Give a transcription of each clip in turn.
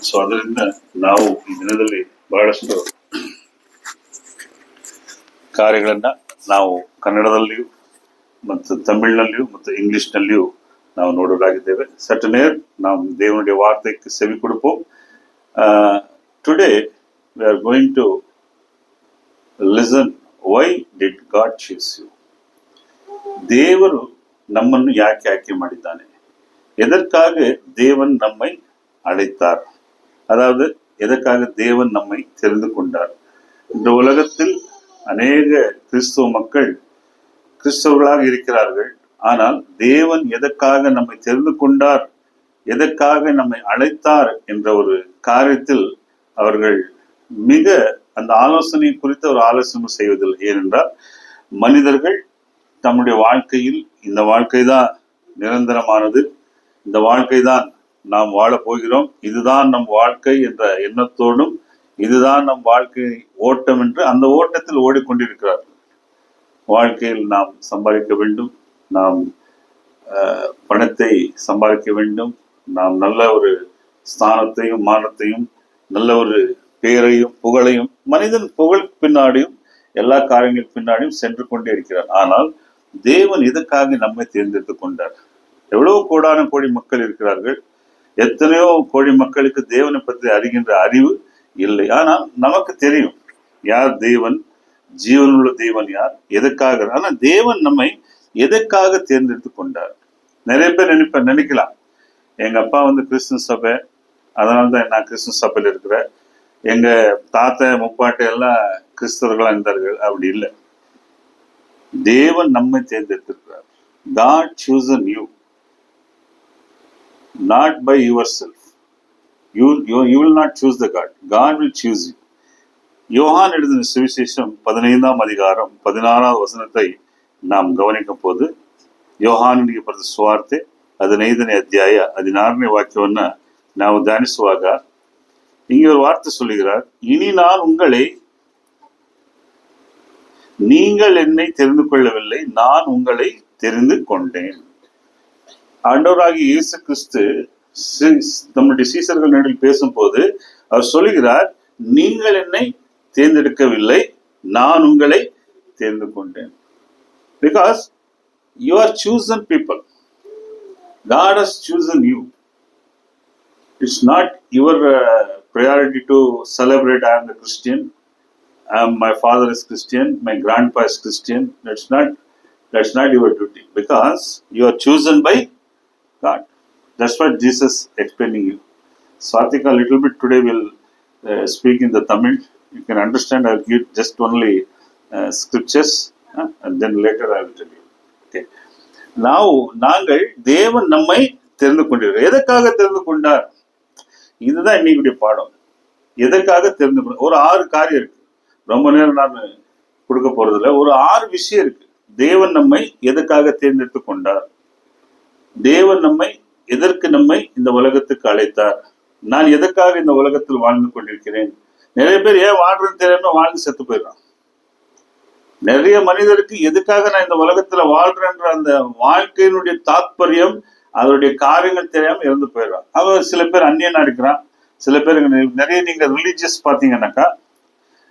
So ಅದರಿಂದ ನಾವು ಈ ದಿನದಲ್ಲಿ ಬಹಳಷ್ಟು ಕಾರ್ಯಗಳನ್ನ ನಾವು ಕನ್ನಡದಲ್ಲಿಯೂ ಮತ್ತು ತಮಿಳಿನಲ್ಲಿಯೂ ಮತ್ತು ಇಂಗ್ಲಿಷ್ನಲ್ಲಿಯೂ ನಾವು ನೋಡಲಾಗಿದ್ದೇವೆ. சற்று நேர் நாம் தேவனுடைய வார்த்தைக்கு செவி கொடுப்போம். Today we are going to listen why did God choose you. ದೇವರು ನಮ್ಮನ್ನು ಯಾಕೆ ಆಯ್ಕೆ ಮಾಡಿದ್ದಾನೆ, எதற்காக தேவன் நம்மை அழைத்தார், அதாவது எதற்காக தேவன் நம்மை தெரிந்து கொண்டார். இந்த உலகத்தில் அநேக கிறிஸ்துவ மக்கள் கிறிஸ்தவர்களாக இருக்கிறார்கள். ஆனால் தேவன் எதற்காக நம்மை தெரிந்து கொண்டார், எதற்காக நம்மை அழைத்தார் என்ற ஒரு காரியத்தில் அவர்கள் மிக அந்த ஆலோசனை குறித்து ஒரு ஆலோசனை செய்வதில்லை. ஏனென்றால் மனிதர்கள் தம்முடைய வாழ்க்கையில் இந்த வாழ்க்கை தான் நிரந்தரமானது, இந்த வாழ்க்கை தான் நாம் வாழப் போகிறோம், இதுதான் நம் வாழ்க்கை என்ற எண்ணத்தோடும் இதுதான் நம் வாழ்க்கை ஓட்டம் என்று அந்த ஓட்டத்தில் ஓடிக்கொண்டிருக்கிறார்கள். வாழ்க்கையில் நாம் சம்பாதிக்க வேண்டும், நாம் பணத்தை சம்பாதிக்க வேண்டும், நாம் நல்ல ஒரு ஸ்தானத்தையும் மானத்தையும் நல்ல ஒரு பேரையும் புகழையும், மனிதன் புகழ் பின்னாடியும் எல்லா காரியங்கள் பின்னாடியும் சென்று கொண்டே இருக்கிறார். ஆனால் தேவன் எதற்காக நம்மை தேர்ந்தெடுத்துக் கொண்டார்? எவ்வளவு கோடான கோடி மக்கள் இருக்கிறார்கள், எத்தனையோ கோடி மக்களுக்கு தேவனை பற்றி அறிகின்ற அறிவு இல்லை. ஆனால் நமக்கு தெரியும் யார் தேவன், ஜீவனுள்ள தேவன் யார், எதற்காக. ஆனா தேவன் நம்மை எதற்காக தேர்ந்தெடுத்து கொண்டார்? நிறைய பேர் நினைக்கலாம், எங்க அப்பா கிறிஸ்துவ சபை, அதனால்தான் நான் கிறிஸ்துவ சபையில் இருக்கிறேன், எங்க தாத்தா முப்பாட்டை எல்லாம் கிறிஸ்தவர்களா இருந்தார்கள். அப்படி இல்லை. தேவன் நம்மை தேர்ந்தெடுத்திருக்கிறார். God chosen you, not by yourself. You will not choose the God. God will choose you. Yohan எழுதின சுவிசேஷம் 15ஆம் அதிகாரம் 16வது வசனத்தை நாம் ಗಮನಿக்கும் போது, ಯೋಹಾನನಿಗೆ ಬರೆದ ಸುವಾರ್ತೆ 15ನೇ ಅಧ್ಯಾಯ 16ನೇ ವಾಕ್ಯವನ್ನ ನಾವು ಧ್ಯಾನಿಸುವಾಗ இங்கே ஒரு வார்த்தை சொல்லுகிறார், இனி நான் உங்களை, நீங்கள் என்னை தெரிந்து கொள்ளவில்லை, நான் உங்களை தெரிந்து கொண்டேன். ஆண்டவராகிய இயேசு கிறிஸ்து நம்முடைய சீசர்கள் நடுவில் பேசும்போது அவர் சொல்லுகிறார், நீங்கள் என்னை தேர்ந்தெடுக்கவில்லை, நான் உங்களை தேர்ந்து கொண்டேன். Because you are chosen people. God has chosen you. It's not your priority to celebrate I am a Christian, my father is Christian, my grandpa is Christian. That's not your duty, because you are chosen by God. That's what Jesus explaining you. Swatika, a little bit today will speak in the Tamil. You can understand. I'll give just only scriptures and then later I will tell you. Okay. Now, நாங்கள் தேவன் நம்மை தெரிந்து கொண்டிருக்கிறோம். எதற்காக தெரிந்து கொண்டார்? இதுதான் இன்னைக்குடைய பாடம். எதற்காக தெரிந்து கொண்டார்? ஒரு 6 காரியம் இருக்கு. ரொம்ப நேரம் நான் கொடுக்க போறதில்ல. ஒரு 6 விஷயம் இருக்கு. தேவன் நம்மை எதற்காக தேர்ந்தெடுத்து கொண்டார், தேவன் நம்மை எதற்கு நம்மை இந்த உலகத்துக்கு அழைத்தார், நான் எதற்காக இந்த உலகத்தில் வாழ்ந்து கொண்டிருக்கிறேன். நிறைய பேர் ஏன் வாழ்றதுன்னு தெரியாம வாழ்ந்து செத்து போயிடறான். நிறைய மனிதருக்கு எதுக்காக நான் இந்த உலகத்துல வாழ்றேன்ற அந்த வாழ்க்கையினுடைய தாத்பரியம், அதனுடைய காரியங்கள் தெரியாம இறந்து போயிடறான். அவன் சில பேர் அந்நியனா இருக்கிறான், சில பேர் நிறைய நீங்க ரிலீஜியஸ் பாத்தீங்கன்னாக்கா,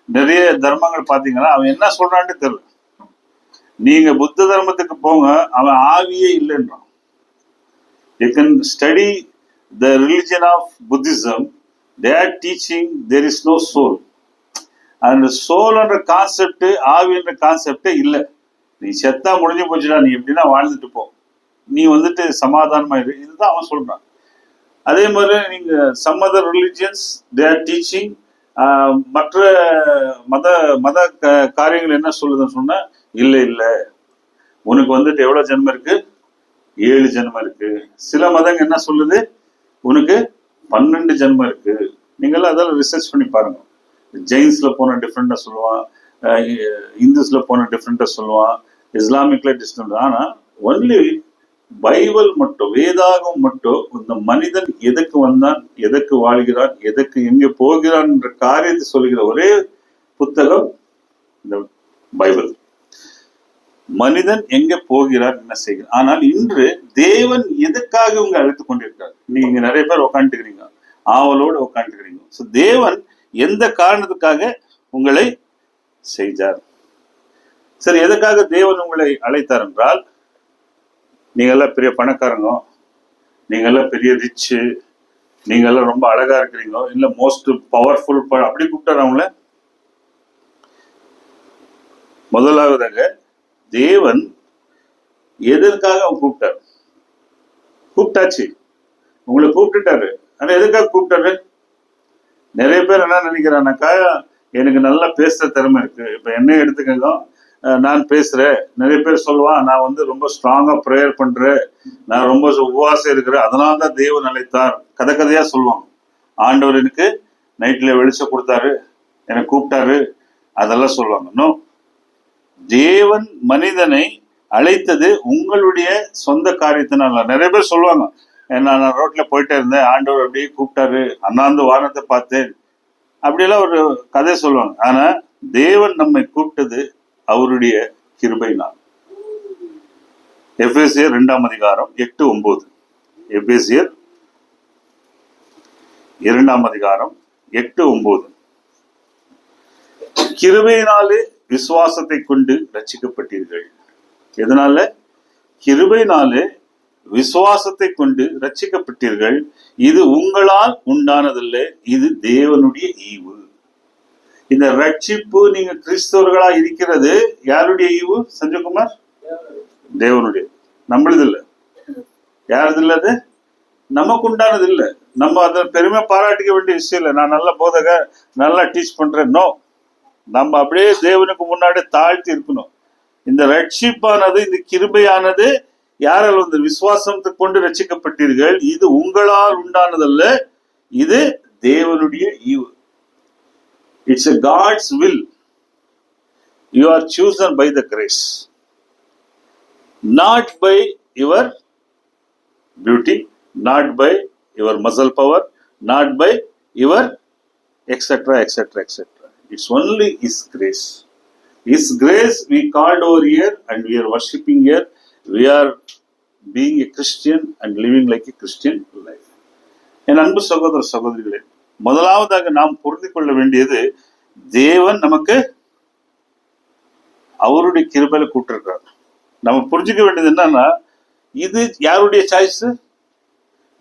நிறைய தர்மங்கள் பாத்தீங்கன்னா அவன் என்ன சொல்றான்னு தெரியல. நீங்க புத்த தர்மத்துக்கு போங்க, அவன் ஆவியே இல்லைன்றான். You can study the religion of Buddhism. They are teaching there is no soul. அந்த சோல் என்ற கான்செப்ட், ஆவி என்ற கான்செப்டே இல்லை. நீ செத்தா முடிஞ்சு போச்சுடா, நீ எப்படின்னா வாழ்ந்துட்டு போ, நீ சமாதானமா இரு, இதுதான் அவன் சொல்றான். அதே மாதிரி நீங்க some other religions they are teaching மற்ற மத காரியங்கள் என்ன சொல்லுதுன்னு சொன்னா, இல்லை உனக்கு எவ்வளவு ஜென்மம் இருக்கு, 7 ஜென்மம் இருக்கு. சில மதங்க என்ன சொல்லுது, உனக்கு 12 ஜென்மம் இருக்கு. நீங்களாம் அதெல்லாம் ரிசர்ச் பண்ணி பாருங்க. ஜெயின்ஸ்ல போன டிஃப்ரெண்டா சொல்லுவான், இந்துஸ்ல போன டிஃப்ரெண்டா சொல்லுவான், இஸ்லாமிக்ல டிஃப்ரெண்ட். ஆனா ஒன்லி பைபிள் மட்டும், வேதாகம் மட்டும் இந்த மனிதன் எதுக்கு வந்தான், எதற்கு வாழ்கிறான், எதற்கு எங்கே போகிறான் என்ற காரியத்தை சொல்லுகிற ஒரே புத்தகம் இந்த பைபிள். மனிதன் எங்க போகிறார், என்ன செய்கிறார். ஆனால் இன்று தேவன் எதுக்காக இவங்க அழைத்து கொண்டிருக்கார்? நீங்க நிறைய பேர் உட்காந்துக்கிறீங்க, ஆவலோடு உட்காந்துக்கிறீங்க. ஸோ தேவன் எந்த காரணத்துக்காக உங்களை செய்தார்? சரி, எதுக்காக தேவன் உங்களை அழைத்தார் என்றால், நீங்கெல்லாம் பெரிய பணக்காரங்க, நீங்கெல்லாம் பெரிய ரிச்சு, நீங்கெல்லாம் ரொம்ப அழகா இருக்கிறீங்க, இல்ல மோஸ்ட் பவர்ஃபுல் அப்படி கூப்பிட்டார் அவங்கள? முதலாவதாக தேவன் எதற்காக அவன் கூப்பிட்டார்? கூப்பிட்டாச்சு, உங்களை கூப்பிட்டுட்டாரு. ஆனா எதுக்காக கூப்பிட்டாரு? நிறைய பேர் என்ன நினைக்கிறான்னாக்கா, எனக்கு நல்லா பேசுற திறமை இருக்கு. இப்ப என்ன எடுத்துக்கங்க, நான் பேசுறேன், நிறைய பேர் சொல்லுவான், நான் ரொம்ப ஸ்ட்ராங்கா ப்ரேயர் பண்றேன், நான் ரொம்ப உபவாசம் இருக்கிறேன், அதனால்தான் தேவன் அழைத்தார், கதை கதையா சொல்லுவாங்க. ஆண்டவர் எனக்கு நைட்ல வெளிச்சம் கொடுத்தாரு, எனக்கு கூப்பிட்டாரு, அதெல்லாம் சொல்லுவாங்க. இன்னும் தேவன் மனிதனை அழைத்தது உங்களுடைய சொந்த காரியத்தினால. நிறைய பேர் சொல்லுவாங்க, நான் ரோட்ல போயிட்டே இருந்தேன், ஆண்டவர் அப்படியே கூப்பிட்டாரு, அண்ணாந்து வானத்தை பார்த்தேன், அப்படியெல்லாம் ஒரு கதை சொல்லுவாங்க. ஆனா தேவன் நம்மை கூப்பிட்டது அவருடைய கிருபையினால். எபேசியர் 2:8-9. எபேசியர் 2:8-9. கிருபையினாலே விசுவாசத்தை கொண்டு ரட்சிக்கப்பட்டீர்கள். எதனால? கிருபையினாலே விசுவாசத்தை கொண்டு ரட்சிக்கப்பட்டீர்கள். இது உங்களால் உண்டானதில்ல, இது தேவனுடைய ஈவு. இந்த ரட்சிப்பு நீங்க கிறிஸ்தவர்களா இருக்கிறது யாருடைய ஈவு? சஞ்சய்குமார், தேவனுடைய, நம்மளது இல்ல. யாரது இல்லது? நமக்கு உண்டானது இல்ல. நம்ம அதை பெருமை பாராட்டிக்க வேண்டிய விஷயம் இல்லை. நான் நல்ல போதகர், நல்லா டீச் பண்றேன். நோ, நம்ம அப்படியே தேவனுக்கு முன்னாடி தாழ்த்தி இருக்கணும். இந்த ரட்சிப்பானது, இந்த கிருபையானது யாரால் விசுவாசத்தை கொண்டு ரட்சிக்கப்பட்டீர்கள், இது உங்களால் உண்டானதல்ல, இது தேவனுடைய ஈவு. It's a God's will. You are chosen by the grace, not by your beauty, not by your muscle power, not by your etc etc etc. It's only His grace. His grace we called over here and we are worshipping here. We are being a Christian and living like a Christian life. என் அன்பு சகோதர சகோதரிகளே, முதலாவதாக நாம் புரிந்து கொள்ள வேண்டியது, தேவன் நமக்கு அவருடைய கிருபையில கூப்பிட்டிருக்கார். நம்ம புரிஞ்சுக்க வேண்டியது என்னன்னா, இது யாருடைய சாய்ஸ்?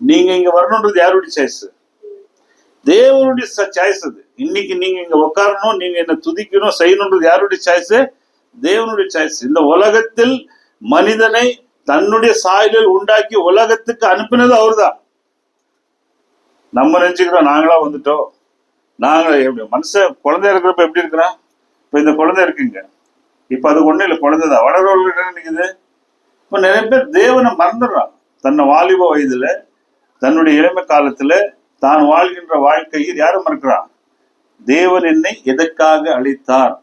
நீங்க இங்க வரணும்ன்றது யாருடைய சாய்ஸ்? தேவனுடைய சாய்ஸ். அது இன்னைக்கு நீங்க இங்க உட்காரணும், நீங்க என்ன துதிக்கணும், செய்யணும்ன்றது யாருடைய சாய்ஸ்? தேவனுடைய சாய்ஸ். இந்த உலகத்தில் மனிதனை தன்னுடைய சாயலில் உண்டாக்கி உலகத்துக்கு அனுப்பினது அவர்தான். நம்ம நினைச்சுக்கிறோம் நாங்களா வந்துட்டோம். நாங்க எப்படி மனுஷன் குழந்தைய இருக்கிறப்ப எப்படி இருக்கிறான்? இப்ப இந்த குழந்தை இருக்குங்க, இப்ப அது ஒண்ணு இல்லை, குழந்தைதான். வளர்றவர்கள் என்ன நினைக்குது? இப்ப நிறைய பேர் தேவனை மறந்துடுறான். தன்னை வாலிப வயதுல, தன்னுடைய இளமை காலத்துல தான் வாழ்கின்ற வாழ்க்கையில் யாரும் மறக்கிறான்? தேவன் என்னை எதற்காக அழைத்தார்,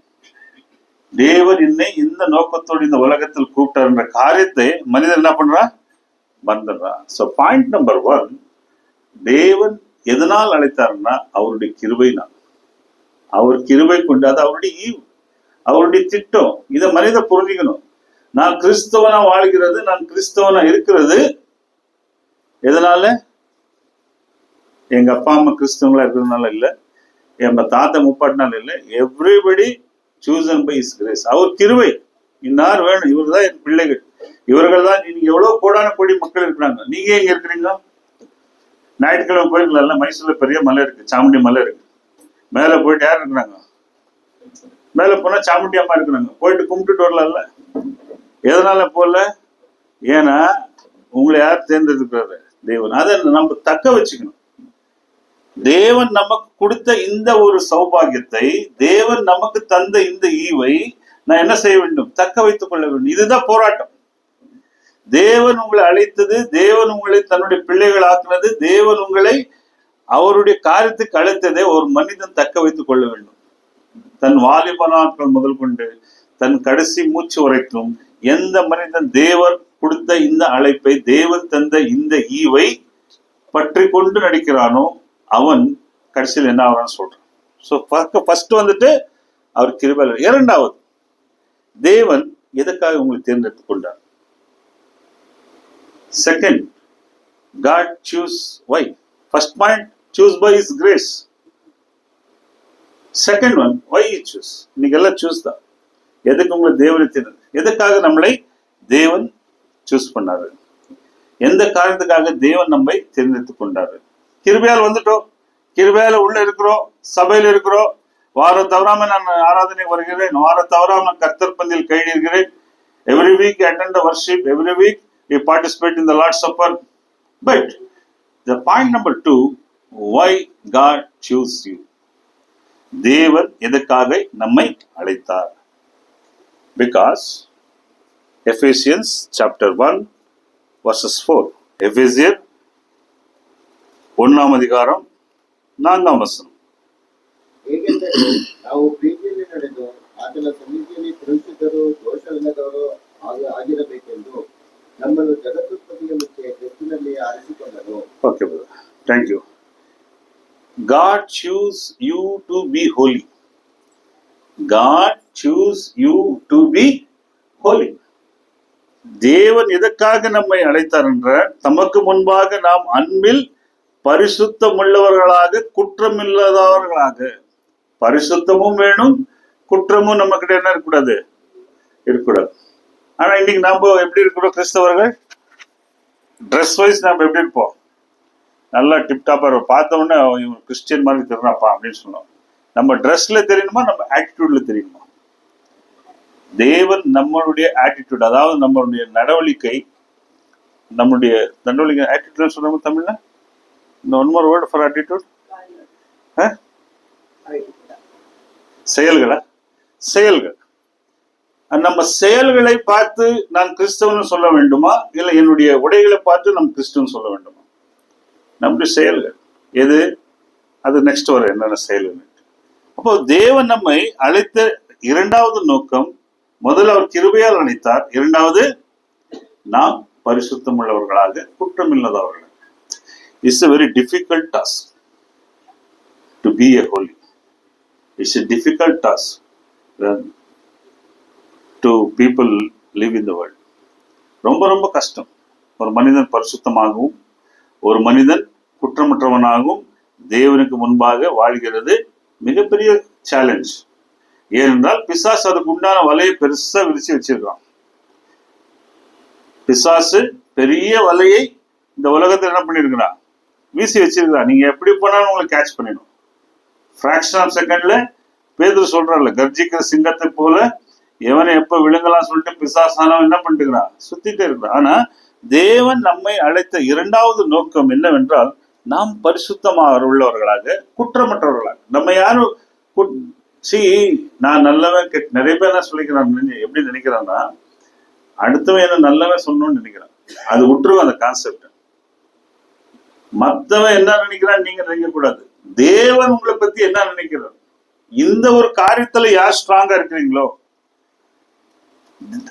தேவன் என்னை இந்த நோக்கத்தோடு இந்த உலகத்தில் கூப்பிட்டார் என்ற காரியத்தை மனிதன் என்ன பண்றான்? மறந்துடுறான். ஸோ பாயிண்ட் நம்பர் 1, தேவன் எதனால் அழைத்தார்னா அவருடைய கிருபையினால். அவர் கிருபை கொண்டு, அது அவருடைய ஈவு, அவருடைய திட்டம். இதை மனித புரிஞ்சுக்கணும். நான் கிறிஸ்தவனா வாழ்கிறது, நான் கிறிஸ்தவனா இருக்கிறது எதனால? எங்க அப்பா அம்மா கிறிஸ்தவங்களா இருக்கிறதுனால இல்லை, எங்க தாத்தா முப்பாட்டினால இல்லை. Everybody chosen by His grace. அவர் கிருபை. இன்னார் வேணும், இவர் தான் என் பிள்ளைகள், இவர்கள் தான். நீங்க எவ்வளவு கோடான கோடி மக்கள் இருக்கிறாங்க, நீங்க எங்க இருக்கிறீங்க? ஞாயிற்றுக்கிழமை போயிருக்கல, மைசூர்ல பெரிய மலை இருக்கு, சாமுண்டி மலை இருக்கு. மேல போயிட்டு யார் இருக்கிறாங்க? மேல போனா சாமுண்டி அம்மா இருக்கிறாங்க. போயிட்டு கும்பிட்டுட்டு வரலாம்ல. எதனால போல? ஏன்னா உங்களை யார் தேர்ந்தெடுக்கிறாரு? தேவன். அதை நம்ம தக்க வச்சுக்கணும். தேவன் நமக்கு கொடுத்த இந்த ஒரு சௌபாகியத்தை, தேவன் நமக்கு தந்த இந்த ஈவை நான் என்ன செய்ய வேண்டும்? தக்க வைத்துக் கொள்ள வேண்டும். இதுதான் போராட்டம். தேவன் உங்களை அழைத்தது, தேவன் உங்களை தன்னுடைய பிள்ளைகள் ஆக்குனது, தேவன் உங்களை அவருடைய காரியத்துக்கு அழைத்ததை ஒரு மனிதன் தக்க வைத்துக் கொள்ள வேண்டும். தன் வாலிப நாட்கள் முதல் கொண்டு தன் கடைசி மூச்சு வரைக்கும் எந்த மனிதன் தேவன் கொடுத்த இந்த அழைப்பை, தேவன் தந்த இந்த ஈவை பற்றி கொண்டு நடிக்கிறானோ அவன் கடைசியில் என்ன ஆகிறான்னு சொல்றான். ஸோ ஃபர்ஸ்ட் அவர் கிருபை. இரண்டாவது, தேவன் எதற்காக உங்களை தேர்ந்தெடுத்துக் கொண்டார்? Second, God choose why. First point, choose by his grace. Second one, why you choose? இன்னைக்கு எல்லாம் சூஸ் தான். எதுக்கு உங்களை தேவனை தெரியும்? எதுக்காக நம்மளை தேவன் சூஸ் பண்ணாரு? எந்த காரணத்துக்காக தேவன் நம்மை தேர்ந்தெடுத்துக் கொண்டாரு? கிருபையால் வந்துட்டோம், கிருபையால உள்ள இருக்கிறோம், சபையில் இருக்கிறோம். வாரம் தவறாம நான் ஆராதனை வருகிறேன், வாரம் தவறாம நான் கர்த்தர் பந்தியில் கையிடுகிறேன். Every week I attend the worship, every week we participate in the Lord's Supper. But the point number 2, why God chose you? தேவன் எதற்காக நம்மை அழைத்தார்? Because Ephesians chapter 1 verses 4. எபேசியர் 1 அதிகாரம் 4 வசனம். ಏಕೆಂದರೆ ನಾವು ಪ್ರೀತಿಯಲ್ಲಿ ನಡೆದು ಆತನ ಸನ್ನಿಧಿಯಲ್ಲಿ ಪರಿಶುದ್ಧರು ದೋಷವಿಲ್ಲದವರು ಆಗಿರಬೇಕೆಂದು ನಮ್ಮನ್ನು ಜಗತ್ತುತ್ಪತ್ತಿಗೆ ಮುಂಚೆ ಕ್ರಿಸ್ತನಲ್ಲಿ ಆರಿಸಿಕೊಂಡನು. Okay, brother. Thank you. God choose you to be holy. God choose you to be holy. தேவன் எதற்காக நம்மை அழைத்தார் என்றால், தமக்கு முன்பாக நாம் அன்பில் பரிசுத்தமுள்ளவர்களாக, குற்றமில்லாதவர்களாக. பரிசுத்தமும் வேணும், குற்றமும் நம்ம கிட்ட என்ன இருக்கக்கூடாது, இருக்கக்கூடாது. ஆனா இன்னைக்கு நாம எப்படி இருக்கிறோம் கிறிஸ்தவர்கள்? ட்ரெஸ் வைஸ் நம்ம எப்படி இருப்போம்? நல்லா டிப்டாப்பா பார்த்த உடனே இவன் கிறிஸ்டியன் மாதிரி தெரியுறாப்பா அப்படின்னு சொன்னோம். நம்ம ட்ரெஸ்ல தெரியணுமா, நம்ம ஆட்டிடியூட்ல தெரியணுமா? தேவன் நம்மளுடைய ஆட்டிடியூட், அதாவது நம்மளுடைய நடவடிக்கை, நம்முடைய நடவடிக்கை ஆட்டிடியூட் சொல்றோம் தமிழ்ல. One more word for attitude, செயல்களா? செயல்கள். நம்ம செயல்களை பார்த்து நான் கிறிஸ்தவன் சொல்ல வேண்டுமா, இல்லை என்னுடைய உடைகளை பார்த்து நம்ம கிறிஸ்தவன் சொல்ல வேண்டுமா? நம்முடைய செயல்கள் எது, அது நெக்ஸ்ட் வர என்னென்ன செயல்கள். அப்போ தேவன் நம்மை அழைத்த இரண்டாவது நோக்கம், முதல்ல அவர் கிருபையால் அழைத்தார், இரண்டாவது நாம் பரிசுத்தம் உள்ளவர்களாக, குற்றமில்லாதவர்களாக. It's a very difficult task to be a holy. It's a difficult task to people live in the world. ரொம்ப ரொம்ப கஷ்டம். ஒரு மனிதன் பரிசுத்தமாகவும் ஒரு மனிதன் குற்றமற்றவனாகவும் தேவனுக்கு முன்பாக வாழ்கிறது மிகப்பெரிய சேலஞ்ச். ஏனென்றால் பிசாசு அதுக்கு உண்டான வலையை பெருசா விரிச்சு வச்சிருக்கான். பிசாசு பெரிய வலையை இந்த உலகத்தில் என்ன பண்ணிருக்கிறான், வீசி வச்சிருக்கிறான். நீங்க எப்படி போனாலும் உங்களை கேட்ச் பண்ணிடும். ஃபிராக்ஷன் ஆஃப் செகண்ட்ல பேதுரு சொல்றான்ல, கர்ஜிக்கிற சிங்கத்தை போல எவனை எப்ப விழுங்கலாம் சொல்லிட்டு பிசாசானவன் என்ன பண்ணிட்டுக்கிறான், சுத்திட்டே இருக்கிறான். ஆனா தேவன் நம்மை அழைத்த இரண்டாவது நோக்கம் என்னவென்றால், நாம் பரிசுத்தமாக உள்ளவர்களாக, குற்றமற்றவர்களாக. நம்ம யாரும் நான் நல்லவன் நிறைய பேர் என்ன சொல்லிக்கிறான், எப்படி நினைக்கிறான்னா, அடுத்தவன் என்ன நல்லவன் சொல்லணும்னு நினைக்கிறான். அது விட்டுருவோம் அந்த கான்செப்ட். மத்தவன் என்ன நினைக்கிறான் நீங்க நினைக்க கூடாது. தேவன் உங்களை பத்தி என்ன நினைக்கிறார், இந்த ஒரு காரியத்துல யார் ஸ்ட்ராங்கா இருக்கிறீங்களோ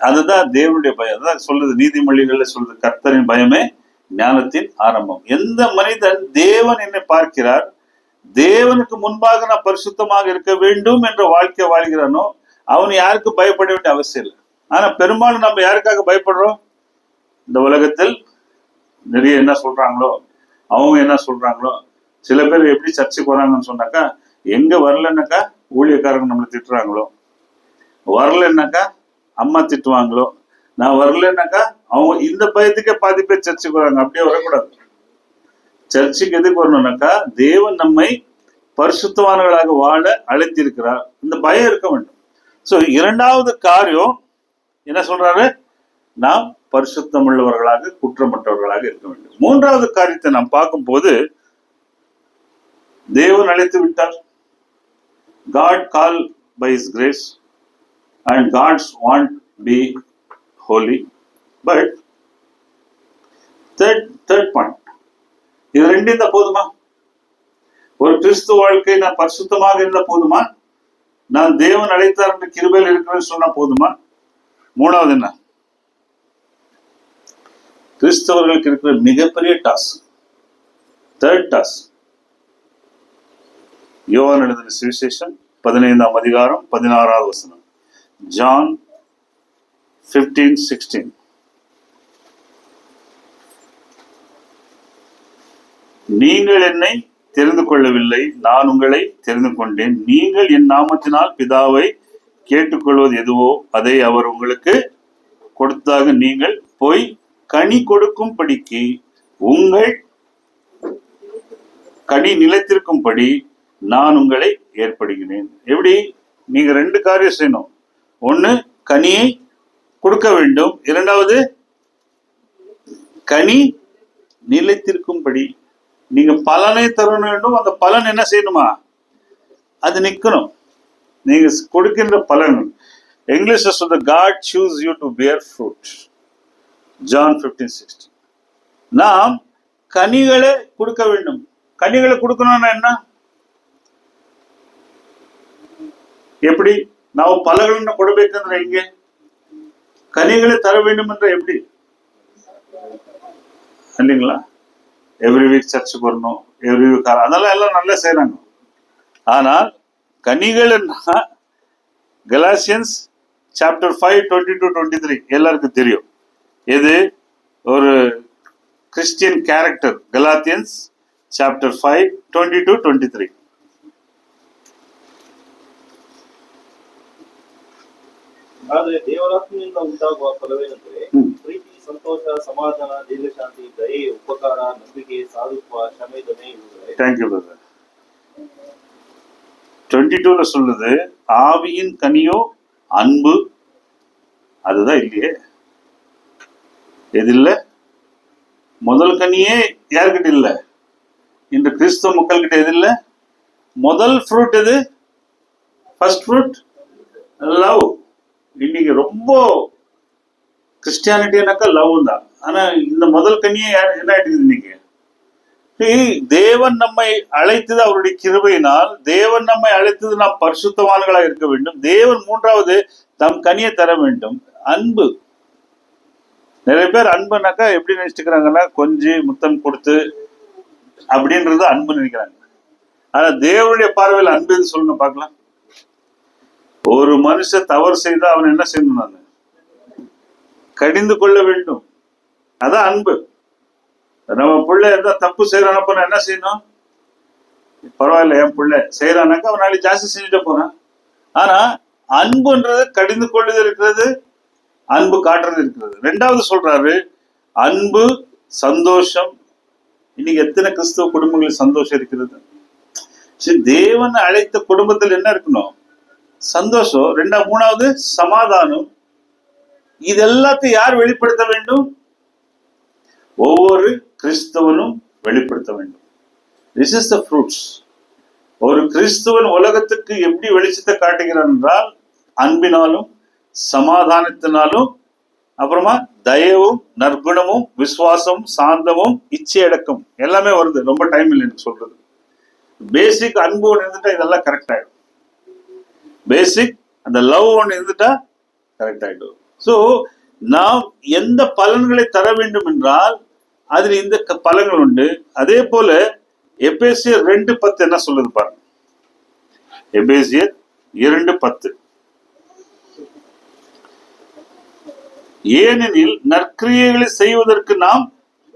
அதுதான் தேவனுடைய பயம். அதான் சொல்லுது, நீதிமொழிகள்ல சொல்லுது, கர்த்தரின் பயமே ஞானத்தின் ஆரம்பம். எந்த மனிதன் தேவன் என்னை பார்க்கிறார், தேவனுக்கு முன்பாக நான் பரிசுத்தமாக இருக்க வேண்டும் என்ற வாழ்க்கை வாழ்கிறானோ அவன் யாருக்கு பயப்பட வேண்டிய அவசியம் இல்லை. ஆனா பெரும்பாலும் நம்ம யாருக்காக பயப்படுறோம்? இந்த உலகத்தில் நிறைய என்ன சொல்றாங்களோ, அவங்க என்ன சொல்றாங்களோ. சில பேர் எப்படி சர்ச்சைக்கு வராங்கன்னு சொன்னாக்கா, எங்க வரலன்னாக்கா ஊழியக்காரங்க நம்மளை திட்டுறாங்களோ, வரலன்னாக்கா அம்மா திட்டுவாங்களோ, நான் வரலன்னாக்கா அவங்க, இந்த பயத்துக்கே பாதி பேர் சர்ச்சுக்கு வராங்க. அப்படியே வரக்கூடாது. சர்ச்சுக்கு எதுக்கு வரணும்னாக்கா, தேவன் நம்மை பரிசுத்தவான்களாக வாழ அழைத்திருக்கிறார். இந்த பயம் இருக்க வேண்டும். சோ இரண்டாவது காரியம் என்ன சொல்றாரு, நாம் பரிசுத்தம் உள்ளவர்களாக, குற்றமற்றவர்களாக இருக்க வேண்டும். மூன்றாவது காரியத்தை நாம் பார்க்கும் போது, தேவன் அழைத்து விட்டார். God called by his grace and God's want be holy. But third point, இது ரெண்டு இருந்தா போதுமா? ஒரு கிறிஸ்துவ வாழ்க்கை நான் பரிசுத்தமாக இருந்தா போதுமா? நான் தேவன் அழைத்தார் என்று கிருபையில் இருக்கிறேன்னு சொன்னா போதுமா? மூணாவது என்ன? கிறிஸ்தவர்களுக்கு இருக்கிற மிகப்பெரிய டாஸ்க், தேர்ட் டாஸ்க். யோவான் எழுதின சுவிசேஷம் 15 அதிகாரம் 16 வசனம். John 15:16. நீங்கள் என்னை தெரிந்து கொள்ளவில்லை, நான் உங்களை தெரிந்து கொண்டேன். நீங்கள் என் நாமத்தினால் பிதாவை கேட்டுக்கொள்வது எதுவோ அதை அவர் உங்களுக்கு கொடுத்தாக நீங்கள் போய் கனி கொடுக்கும்படிக்கு உங்கள் கனி நிலைத்திருக்கும்படி நான் உங்களை ஏற்படுகிறேன். எப்படி? நீங்க ரெண்டு காரியம் செய்யணும். ஒண்ணு, கனியை கொடுக்க வேண்டும். இரண்டாவது, கனி நிலைத்திருக்கும்படி. நீங்க பலனை தர வேண்டும். அந்த பலன் என்ன செய்யணுமா? அது நிக்கணும். நீங்க கொடுக்கின்ற பலன். இங்கிலீஷ்ல சொல்ற God choose you to bear fruit. John 15:16. நாம் கனிகளை கொடுக்க வேண்டும். கனிகளை கொடுக்கணும்னா என்ன? எப்படி? ನಾವು ಫಲಗಳನ್ನ ಕೊಡಬೇಕಂದ್ರೆ ಹೆಂಗೆ? கனிகளை தர வேண்டும் என்ற எப்படி? இல்லைங்களா? எவ்ரி வீக் சர்ச்சுக்கு வரணும், எவ்ரி வீக் அதெல்லாம் எல்லாம் நல்லா செய்யறாங்க. ஆனால் கனிகள்னா கலாசியன்ஸ் சாப்டர் 5 22-23 எல்லாருக்கும் தெரியும். இது ஒரு கிறிஸ்டியன் கேரக்டர். கலாத்தியன்ஸ் சாப்டர் 5 22-23. ಆದರೆ ದೇವರಾತ್ಮನಿಂದ ಉಂಟಾಗುವ ಫಲವೇನೆಂದರೆ ಪ್ರೀತಿ, ಸಂತೋಷ, ಸಮಾಧಾನ, ದೀರ್ಘಶಾಂತಿ, ದಯೆ, ಉಪಕಾರ, ನಂಬಿಕೆ, ಸಾಧುತ್ವ, ಕ್ಷಮೆ, ದಮೆ ಇವುಗಳೇ. Thank you brother. 22ல சொல்லுது ஆவியின் கனியோ அன்பு. அதுதான் இல்லையே. எது இல்ல? முதல் கனியே யாருக்கிட்ட இல்ல? இந்த கிறிஸ்தவ மக்கள் கிட்ட எது இல்ல? முதல் ஃப்ரூட் எது? First fruit love. இன்னைக்கு ரொம்ப கிறிஸ்டியானிட்டினாக்கா லவ் தான். ஆனா இந்த முதல் கனியே என்ன ஆயிட்டு இன்னைக்கு? தேவன் நம்மை அழைத்தது அவருடைய கிருபையினால். தேவன் நம்மை அழைத்தது நாம் பரிசுத்தவான்களாக இருக்க வேண்டும். தேவன் மூன்றாவது தம் கனியை தர வேண்டும். அன்பு. நிறைய பேர் அன்புனாக்கா எப்படி நினைச்சுக்கிறாங்கன்னா கொஞ்சம் முத்தம் கொடுத்து அப்படின்றது அன்பு நினைக்கிறாங்க. ஆனா தேவனுடைய பார்வையில் அன்பு எது சொல்லுங்க பார்க்கலாம். ஒரு மனுஷன் தவறு செய்தா அவன் என்ன செய்யணும்? நான் கடிந்து கொள்ள வேண்டும். அதான் அன்பு. நம்ம பிள்ளை எதா தப்பு செய்யறானப்ப நான் என்ன செய்யணும்? பரவாயில்ல, என் பிள்ளை செய்யறானாக்கா அவன் நாளைக்கு ஜாஸ்தி செஞ்சுட்டு போறான். ஆனா அன்புன்றது கடிந்து கொள்ளுது இருக்கிறது, அன்பு காட்டுறது இருக்கிறது. ரெண்டாவது சொல்றாரு அன்பு, சந்தோஷம். இன்னைக்கு எத்தனை கிறிஸ்தவ குடும்பங்களில் சந்தோஷம் இருக்கிறது? சரி, தேவன் அழைத்த குடும்பத்தில் என்ன இருக்கணும்? சந்தோஷம். மூணாவது சமாதானம். இது எல்லாத்தையும் யார் வெளிப்படுத்த வேண்டும்? ஒவ்வொரு கிறிஸ்தவனும் வெளிப்படுத்த வேண்டும். This is the fruits. ஒரு கிறிஸ்தவன் உலகத்துக்கு எப்படி வெளிச்சத்தை காட்டுகிறான் என்றால் அன்பினாலும் சமாதானத்தினாலும், அப்புறமா தயவும் நற்குணமும் விசுவாசமும் சாந்தமும் இச்சையடக்கம் எல்லாமே வருது. ரொம்ப டைம் இல்லை எனக்கு சொல்றது. பேசிக் அன்பு ஒன்று இருந்துட்டா இதெல்லாம் கரெக்ட் ஆயிடும். பேசிக் அந்த லவ் ஒன்று இருந்துட்டா கரெக்ட் ஆயிடும். ஸோ நாம் எந்த பலன்களை தர வேண்டும் என்றால் அதில் இந்த பலன்கள் உண்டு. அதே போல எபேசியர் 2:10 என்ன சொல்லுது பாருங்க. எபேசியர் 2:10. ஏனெனில் நற்கிரியைகளை செய்வதற்கு நாம்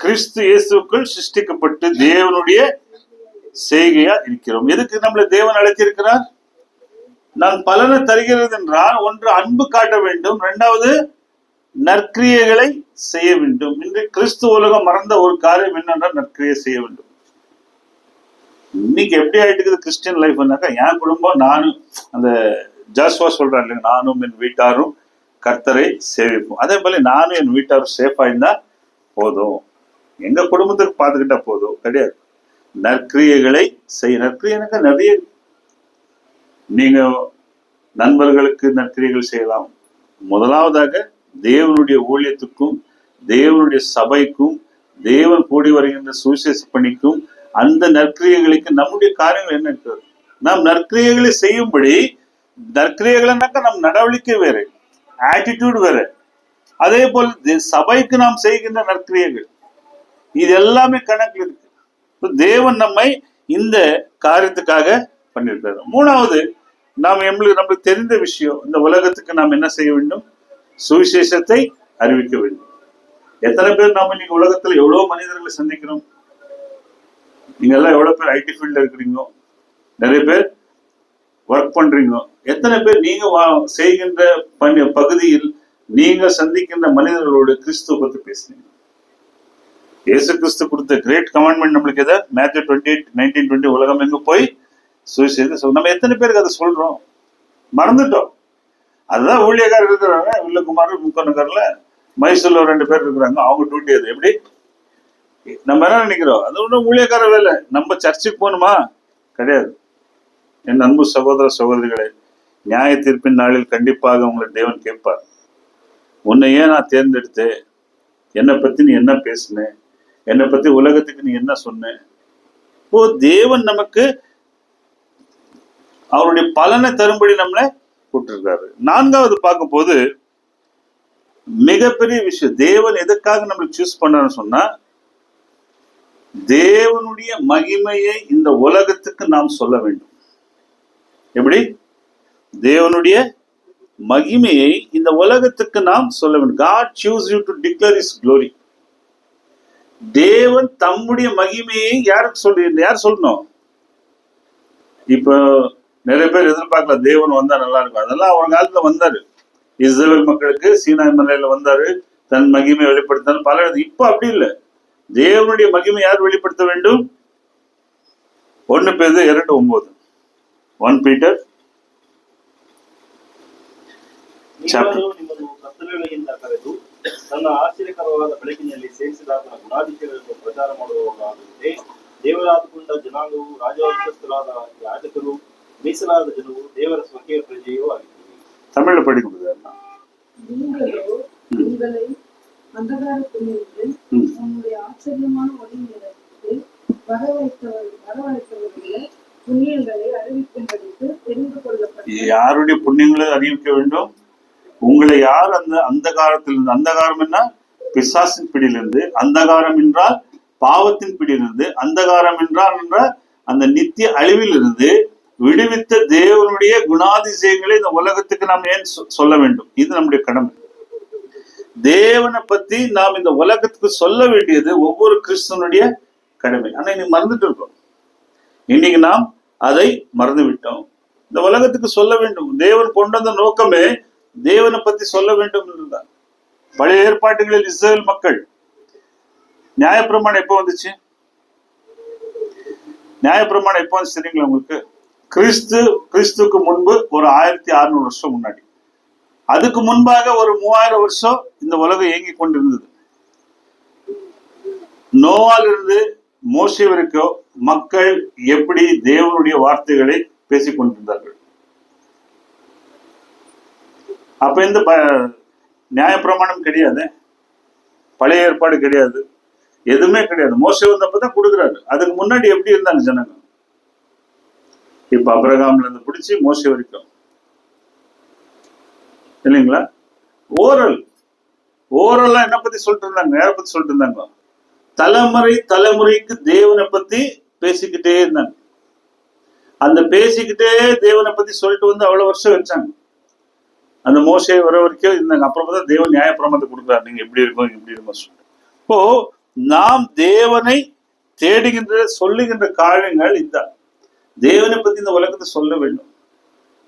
கிறிஸ்து இயேசுக்குள் சிருஷ்டிக்கப்பட்டு தேவனுடைய செய்கையா இருக்கிறோம். எதுக்கு நம்மளை தேவன் அழைத்திருக்கிறார்? நான் பலனை தருகிறது என்றால் ஒன்று அன்பு காட்ட வேண்டும், இரண்டாவது நற்கிரியைகளை செய்ய வேண்டும். இன்று கிறிஸ்து உலகம் மறந்த ஒரு காரியம் என்னென்றால் நற்கிரியை செய்ய வேண்டும். இன்னைக்கு எப்படி ஆயிட்டு கிறிஸ்டியன் லைஃப்னாக்கா என் குடும்பம் நானும், அந்த ஜாஸ்வா சொல்றாரு இல்லைங்க, நானும் என் வீட்டாரும் கர்த்தரை சேவிப்போம். அதே போல நானும் என் வீட்டாரும் சேஃபா இருந்தா போதும், எங்க குடும்பத்துக்கு பார்த்துக்கிட்டா போதும். கிடையாது. நற்கிரியைகளை செய்ய. நற்கிரியைனாக்கா நிறைய. நீங்க நண்பர்களுக்கு நற்கிரியைகள் செய்யலாம். முதலாவதாக தேவனுடைய ஊழியத்துக்கும் தேவனுடைய சபைக்கும் தேவன் கூடி வருகின்ற சுவிசேஷ பணிக்கும் அந்த நற்கிரியைகளுக்கு நம்முடைய காரியங்கள் என்ன இருக்கிறது? நாம் நற்கிரியைகளை செய்யும்படி, நற்கிரியைகள்னாக்கா நம் நடவடிக்கை வேறு, ஆட்டிடியூட் வேறு. அதே போல சபைக்கு நாம் செய்கின்ற நற்கிரியைகள் இது எல்லாமே கணக்கில் இருக்கு. தேவன் நம்மை இந்த காரியத்துக்காக பண்ணியிருக்காரு. மூணாவது, நம்மளுக்கு தெரிந்த விஷயம், இந்த உலகத்துக்கு நாம் என்ன செய்ய வேண்டும்? சுவிசேஷத்தை அறிவிக்க வேண்டும். எத்தனை பேர் நாம இன்னைக்கு உலகத்துல எவ்வளவு மனிதர்களை சந்திக்கிறோம்? நீங்க எல்லாம் எவ்வளவு பேர் ஐடி ஃபீல்ட்ல இருக்கிறீங்க, நிறைய பேர் ஒர்க் பண்றீங்க. எத்தனை பேர் நீங்க செய்கின்ற பகுதியில் நீங்க சந்திக்கின்ற மனிதர்களோடு கிறிஸ்துவ பத்தி பேசுறீங்க? இயேசு கிறிஸ்து கொடுத்த கிரேட் கமாண்ட்மெண்ட் நம்மளுக்கு எதை? மேத்யூ 28:19-20 உலகம் எங்க போய் சுவிசேஷம். நம்ம எத்தனை பேருக்கு அதை சொல்றோம்? மறந்துட்டோம். அதுதான் ஊழியக்காரர் இருக்கிறாங்க. வில்லகுமார் முக்கநகர்ல மைசூர்ல 2 பேர் இருக்கிறாங்க. அவங்க டியூட்டி அது. எப்படி நம்ம என்ன நினைக்கிறோம்? அது ஒன்றும் ஊழியக்கார வேலை. நம்ம சர்ச்சுக்கு போகணுமா? கிடையாது. என் அன்பு சகோதர சகோதரிகளே, நியாய தீர்ப்பின் நாளில் கண்டிப்பாக உங்களை தேவன் கேட்பார். உன்னை ஏன் நான் தேர்ந்தெடுத்தேன்? என்னை பத்தி நீ என்ன பேசுன? என்னை பத்தி உலகத்துக்கு நீ என்ன சொன்ன? இப்போ தேவன் நமக்கு அவருடைய பலனை தரும்படி நம்மளை கூட்டிருக்காரு. 4வது பார்க்கும் போது மிகப்பெரிய விஷயம், தேவன் எதற்காக நம்மளை சூஸ் பண்ணான்னு சொன்னா, தேவனுடைய மகிமையை இந்த உலகத்துக்கு நாம் சொல்ல வேண்டும். எப்படி? தேவனுடைய மகிமையை இந்த உலகத்துக்கு நாம் சொல்ல வேண்டும். God choose you to declare his glory. தேவன் தம்முடைய மகிமையை யார் சொல்லணும்? இப்போ நிறைய பேர் எதிர்பார்க்கலாம் தேவன் வந்தா நல்லா இருக்கும். அதெல்லாம் ஒரு காலத்துல வந்தாரு. இஸ்ரவேல் மக்களுக்கு சீனாய் மலையில வந்தாரு, தன் மகிமை வெளிப்படுத்தினார் பல. இப்ப அப்படி இல்லை. தேவனுடைய மகிமை யார் வெளிப்படுத்த வேண்டும்? 1 பேதுரு 2:9. 1 Peter ನಿಮ್ಮನ್ನು ಕತ್ತಲೆಗಳಿಂದ ಕರೆದು ತನ್ನ ಆಶ್ಚರ್ಯಕರವಾದ ಬೆಳಕಿನಲ್ಲಿ ಸೇರಿಸಿದ ಗುಣಾಧಿಕ್ಯಗಳನ್ನು ಪ್ರಚಾರ ಮಾಡುವವರಾಗದೆ ದೇವರಾದುಕೊಂಡ ಜನಾಂಗವು ರಾಜವಂಶಸ್ಥರಾದ ಯಾಜಕರು ಮೀಸಲಾದ ಜನವು ದೇವರ ಸ್ವಕೀಯ ಪ್ರಜೆಯೂ ಆಗಿದ್ದೀರಿ. தமிழ்ல படிக்க முடியாது. நீங்களோ உங்களை அந்தகாரத்திலிருந்து உங்களுடைய ஆச்சரியமான ஒளி நிலைக்கு வரவழைத்தவருடைய புண்ணியங்களை அறிவிக்கும்படிக்கு தெரிந்து கொள்ளப்பட்ட. யாருடைய புண்ணியங்களை அறிவிக்க வேண்டும்? உங்களை யார் அந்த அந்தகாரத்திலிருந்து, அந்தகாரம் என்ன? பிசாசின் பிடியிலிருந்து, அந்தகாரம் என்றால் பாவத்தின் பிடியிலிருந்து, அந்தகாரம் என்றால் என்ற அந்த நித்திய அழிவில் இருந்து விடுவித்த தேவனுடைய குணாதிசயங்களை இந்த உலகத்துக்கு நாம் ஏன் சொல்ல வேண்டும்? இது நம்முடைய கடமை. தேவனை பத்தி நாம் இந்த உலகத்துக்கு சொல்ல வேண்டியது ஒவ்வொரு கிறிஸ்தவனுடைய கடமை. ஆனா இன்னைக்கு மறந்துட்டு இருக்கோம். இன்னைக்கு நாம் அதை மறந்து விட்டோம். இந்த உலகத்துக்கு சொல்ல வேண்டும். தேவன் கொண்டு வந்த நோக்கமே தேவனை பத்தி சொல்ல வேண்டும் என்றுதான். பழைய ஏற்பாட்டுகளில் இஸ்ரவேல் மக்கள் நியாயப்பிரமாணம் எப்போ வந்துச்சு? நியாயப்பிரமாணம் எப்போ வந்துச்சு தெரியுங்களா உங்களுக்கு? கிறிஸ்துக்கு முன்பு ஒரு 1600 வருஷம் முன்னாடி. அதுக்கு முன்பாக ஒரு 3000 வருஷம் இந்த உலகம் இயங்கி கொண்டிருந்தது. நோவாலிருந்து மோசே வரைக்கும் மக்கள் எப்படி தேவனுடைய வார்த்தைகளை பேசிக் கொண்டிருந்தார்கள். அப்ப இந்த நியாயப்பிரமாணம் கிடையாது, பழைய ஏற்பாடு கிடையாது, எதுவுமே கிடையாது. மோசே வந்தப்பதான் கொடுக்குறாரு. அதுக்கு முன்னாடி எப்படி இருந்தாங்க ஜனங்க? இப்ப அபிரகாம்ல இருந்து பிடிச்சி மோசே வரைக்கும் இல்லைங்களா? ஓரல்லாம் என்ன பத்தி சொல்லிட்டு இருந்தாங்க? யாரை பத்தி சொல்லிட்டு இருந்தாங்க? தலைமுறைக்கு தேவனை பத்தி பேசிக்கிட்டே இருந்தாங்க. அந்த பேசிக்கிட்டே தேவனை பத்தி சொல்லிட்டு வந்து அவ்வளவு வருஷம் வச்சாங்க. அந்த மோசே வர வரைக்கும் இருந்தாங்க. அப்புறமா தான் தேவன் நியாயப்பிரமாணத்தை கொடுக்குறாரு. நீங்க எப்படி இருக்கும் இப்படி இருக்கும் சொல்லிட்டு. இப்போ நாம் தேவனை தேடுகின்ற சொல்லுகின்ற காரியங்கள் இதுதான். தேவனை பத்தி இந்த உலகத்தை சொல்ல வேண்டும்.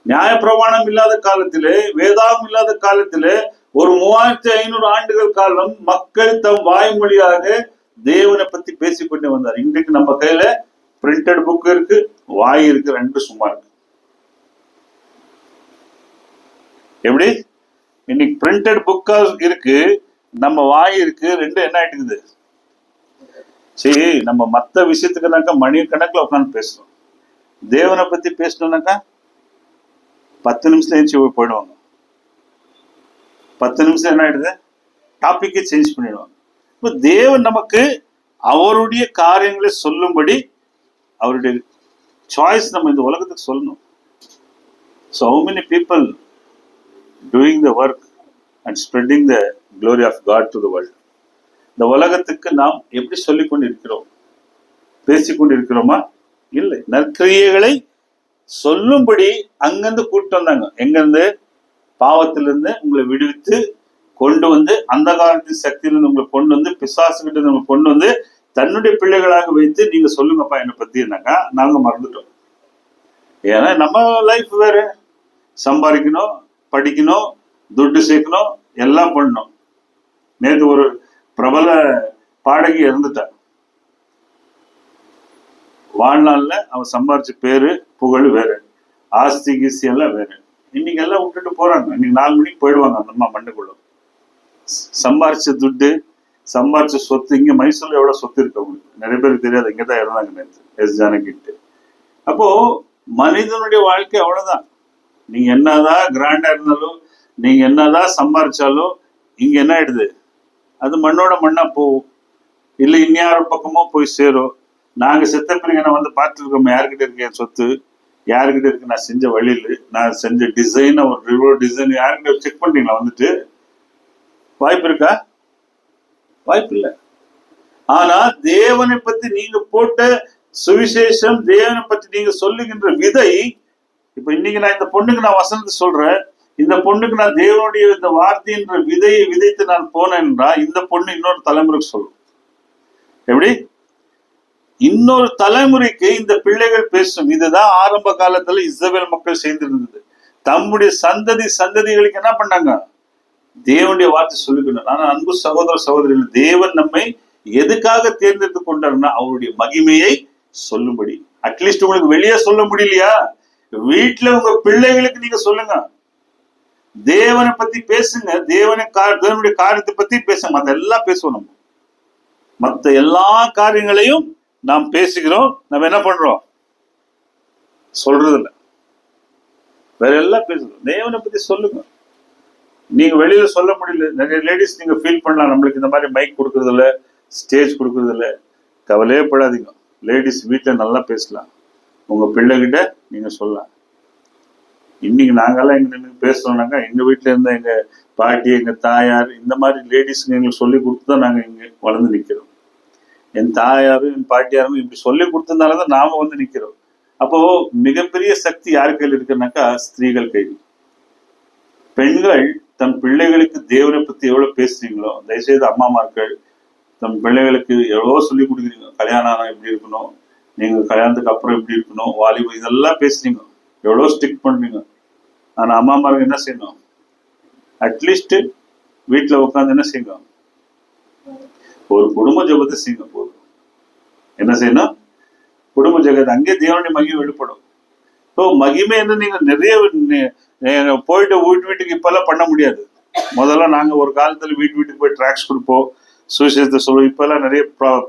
நியாயப்பிரமாணம் இல்லாத காலத்திலே, வேதாகம் இல்லாத காலத்திலே, ஒரு 3500 ஆண்டுகள் காலம் மக்கள் தம் வாய்மொழியாக தேவனை பத்தி பேசிக்கொண்டே வந்தார். இன்றைக்கு நம்ம கையில பிரிண்டட் புக் இருக்கு, வாய் இருக்கு, 2 சும்மா இருக்கு. எப்படி? இன்னைக்கு பிரிண்டட் புக்கா இருக்கு, நம்ம வாய் இருக்கு, 2 என்ன ஆயிட்டுக்குது? சரி, நம்ம மத்த விஷயத்துக்குனாக்கா மணி கணக்குல உட்காந்து பேசுறோம். தேவனை பத்தி பேசணும்னாக்கா 10 நிமிஷம் எழுச்சி போயிடுவாங்க. 10 நிமிஷம் என்ன ஆயிடுது? டாபிக்கை சேஞ்ச் பண்ணிடுவாங்க. இப்போ தேவன் நமக்கு அவருடைய காரியங்களை சொல்லும்படி அவருடைய சாய்ஸ் நம்ம இந்த உலகத்துக்கு சொல்லணும். So how many people doing the work and spreading the glory of God to the world? இந்த உலகத்துக்கு நாம் எப்படி சொல்லிக் கொண்டு இருக்கிறோம்? பேசிக்கொண்டு இருக்கிறோமா? இல்லை. நற்கிரியைகளை சொல்லும்படி அங்கிருந்து கூப்பிட்டு வந்தாங்க. எங்கிருந்து? பாவத்திலிருந்து உங்களை விடுவித்து கொண்டு வந்து, அந்த காலத்தின் சக்தியிலிருந்து உங்களை கொண்டு வந்து, பிசாசுகிட்ட உங்களை கொண்டு வந்து தன்னுடைய பிள்ளைகளாக வைத்து நீங்க சொல்லுங்கப்பா என்னை பத்தினாக்கா நாங்க மறந்துட்டோம். ஏன்னா நம்ம லைஃப் வேற, சம்பாதிக்கணும், படிக்கணும், துட்டு சேர்க்கணும், எல்லாம் பண்ணணும். நேற்று ஒரு பிரபல பாடகி இறந்துட்டா. வாழ்நாள்ல அவன் சம்பாரிச்ச பேரு புகழ் வேற, ஆஸ்தி கீஸ்தி எல்லாம் வேற. இன்னைக்கு எல்லாம் விட்டுட்டு போறாங்க. இன்னைக்கு 4 மணிக்கு போயிடுவாங்க அந்த அம்மா மண்ணுக்குள்ள. சம்பாரிச்ச துட்டு, சம்பாரிச்ச சொத்து. இங்க மைசூர்ல எவ்வளவு சொத்து இருக்கு அவங்களுக்கு, நிறைய பேருக்கு தெரியாது. இங்கதான் இறந்தாங்க நேற்று, எஸ் ஜானகிட்டு. அப்போ மனிதனுடைய வாழ்க்கை அவ்வளவுதான். நீங்க என்னதான் கிராண்டா இருந்தாலும், நீங்க என்னதான் சம்பாரிச்சாலும், இங்க என்ன ஆயிடுது, அது மண்ணோட மண்ணா போகும். இல்லை இன்னும் பக்கமோ போய் சேரும். நாங்க செத்த பிறகு என்ன வந்து பார்த்துருக்கோம், யாருக்கிட்ட இருக்க சொத்து, யாருக்கிட்ட இருக்கு நான் செஞ்ச வழியில், நான் செஞ்ச டிசைன், ஒரு ரிவர் டிசைன் யாருக்கிட்ட செக் பண்ணீங்களா? வந்துட்டு வாய்ப்பு இருக்கா? வாய்ப்பு இல்லை. ஆனா தேவனை பத்தி நீங்க போட்ட சுவிசேஷம், தேவனை பத்தி நீங்க சொல்லுகின்ற விதை, இப்ப இன்னைக்கு நான் இந்த பொண்ணுக்கு நான் வசனத்தை சொல்றேன், இந்த பொண்ணுக்கு நான் தேவனுடைய இந்த வார்த்தைன்ற விதையை விதைத்து நான் போனேன் என்றா, இந்த பொண்ணு இன்னொரு தலைமுறைக்கு சொல்லும். எப்படி? இன்னொரு தலைமுறைக்கு இந்த பிள்ளைகள் பேசும். இதுதான் ஆரம்ப காலத்துல இஸ்ரவேல் மக்கள் செய்திருந்தது. தம்முடைய சந்ததிகளுக்கு என்ன பண்ணாங்க? தேவனுடைய வார்த்தை சொல்லிக்கணும். ஆனா அன்பு சகோதர சகோதரிகள், தேவன் நம்மை எதுக்காக தேர்ந்தெடுத்து கொண்டாருன்னா அவருடைய மகிமையை சொல்லும்படி. அட்லீஸ்ட் உங்களுக்கு வெளியே சொல்ல முடியலையா, வீட்டுல உங்க பிள்ளைகளுக்கு நீங்க சொல்லுங்க. தேவனை பத்தி பேசுங்க, தேவனுடைய காரியத்தை பத்தி பேசுங்க. மத்த எல்லாம் பேசுவோம். நம்ம மத்த எல்லா காரியங்களையும் நாம் பேசுகிறோம். நம்ம என்ன பண்றோம்? சொல்றது இல்லை, வேற எல்லாம் பேசுறோம். தேவனை பத்தி சொல்லுங்க. நீங்க வெளியில சொல்ல முடியல, நிறைய லேடிஸ் நீங்க ஃபீல் பண்ணலாம், நம்மளுக்கு இந்த மாதிரி மைக் கொடுக்கறது இல்லை, ஸ்டேஜ் கொடுக்கறது இல்லை. கவலையே படாதீங்க. லேடிஸ் வீட்டுல நல்லா பேசலாம். உங்க பிள்ளைகிட்ட நீங்க சொல்லலாம். இன்னைக்கு நாங்கெல்லாம் எங்க பேசுறோம்னாக்கா, எங்க வீட்டுல இருந்த எங்க பாட்டி, எங்க தாயார், இந்த மாதிரி லேடிஸ்க்கு எங்களுக்கு சொல்லி கொடுத்துதான் நாங்க இங்க வளர்ந்து நிக்கிறோம். என் தாயாரும் என் பாட்டியாரும் இப்படி சொல்லி கொடுத்ததுனாலதான் நாம வந்து நிக்கிறோம். அப்போ மிகப்பெரிய சக்தி யார் கையில் இருக்குன்னாக்கா, ஸ்திரீகள் கையில். பெண்கள் தன் பிள்ளைகளுக்கு தேவனை பத்தி எவ்வளவு பேசுறீங்களோ, தயவுசெய்து அம்மாமார்கள் தன் பிள்ளைகளுக்கு எவ்வளவோ சொல்லி கொடுக்குறீங்க. கல்யாணம் எப்படி இருக்கணும், நீங்க கல்யாணத்துக்கு அப்புறம் எப்படி இருக்கணும், வாலிபம், இதெல்லாம் பேசுறீங்க, எவ்வளோ ஸ்டிக் பண்றீங்க. ஆனா அம்மாமார்கள் என்ன செய்யணும்? அட்லீஸ்ட் வீட்டுல உட்காந்து என்ன செய்யணும்? ஒரு குடும்ப ஜெபத்தை செய்யுங்க போதும். என்ன செய்யணும்? குடும்ப ஜெபத்தை. அங்கே தேவனுடைய மகிமை வெளிப்படும். ஸோ மகிமை என்று நீங்க நிறைய போயிட்டு வீட்டுக்கு இப்பெல்லாம் பண்ண முடியாது. முதல்ல நாங்க ஒரு காலத்துல வீட்டுக்கு போய் ட்ராக்ஸ் கொடுப்போம், சுவிசேஷத்தை சொல்லுவோம். இப்பெல்லாம் நிறைய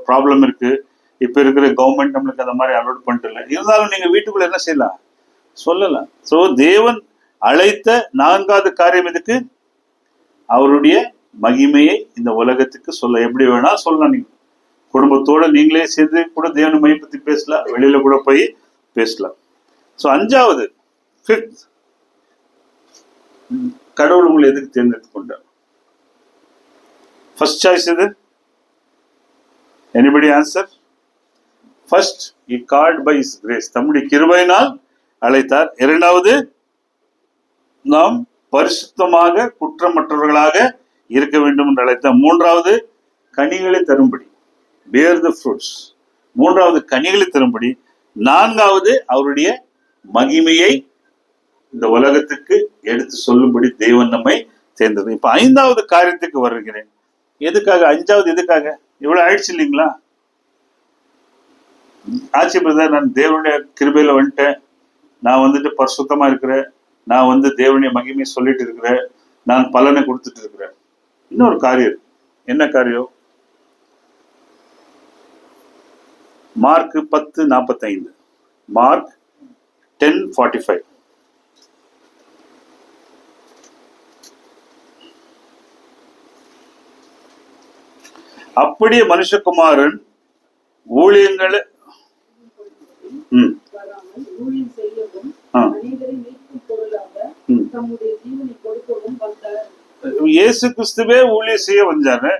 ப்ராப்ளம் இருக்கு. இப்ப இருக்கிற கவர்மெண்ட் நம்மளுக்கு அந்த மாதிரி அலோட் பண்ணிட்டு இல்லை. இருந்தாலும் நீங்க வீட்டுக்குள்ள என்ன செய்யலாம்? சொல்லலாம். ஸோ தேவன் அழைத்த 4வது காரியம் எதுக்கு? அவருடைய மகிமையை இந்த உலகத்துக்கு சொல்ல. எப்படி வேணா சொல்லலாம். நீங்க குடும்பத்தோட நீங்களே சேர்ந்து கூட தேவனை மைய பத்தி பேசலாம், வெளியில கூட போய் பேசலாம். ஸோ 5வது, 5th, கடவுள் உங்களை எதுக்கு தேர்ந்தெடுத்து கொண்டார்? ஃபர்ஸ்ட் சாய்ஸ் எது? Anybody answer? First, he called by his grace. தம்முடைய கிருபையினால் அழைத்தார். 2வது, நாம் பரிசுத்தமாக குற்றமற்றவர்களாக இருக்க வேண்டும் என்று அழைத்தார். 3வது, கனிகளை தரும்படி, bear the fruits. 3வது கனிகளை தரும்படி. 4வது, அவருடைய மகிமையை இந்த உலகத்துக்கு எடுத்து சொல்லும்படி தேவன் நம்மை தேர்ந்தது. இப்ப 5வது காரியத்துக்கு வருகிறேன். எதுக்காக 5வது? எதுக்காக இவ்வளவு ஆயிடுச்சு இல்லைங்களா? ஆட்சி பிரதர், நான் தேவனுடைய கிருபையில வந்துட்டேன், நான் வந்துட்டு பரிசுத்தமா இருக்கிறேன், நான் வந்து தேவனுடைய மகிமையை சொல்லிட்டு இருக்கிறேன், நான் பலனை கொடுத்துட்டு இருக்கிறேன். இன்னொரு காரியம். என்ன காரியம்? Mark 10:45, mark 10:45. அப்படியே மனுஷகுமாரன் ஊழியங்களை இயேசு கிறிஸ்துவே ஊழியம் செய்ய வந்தாரு.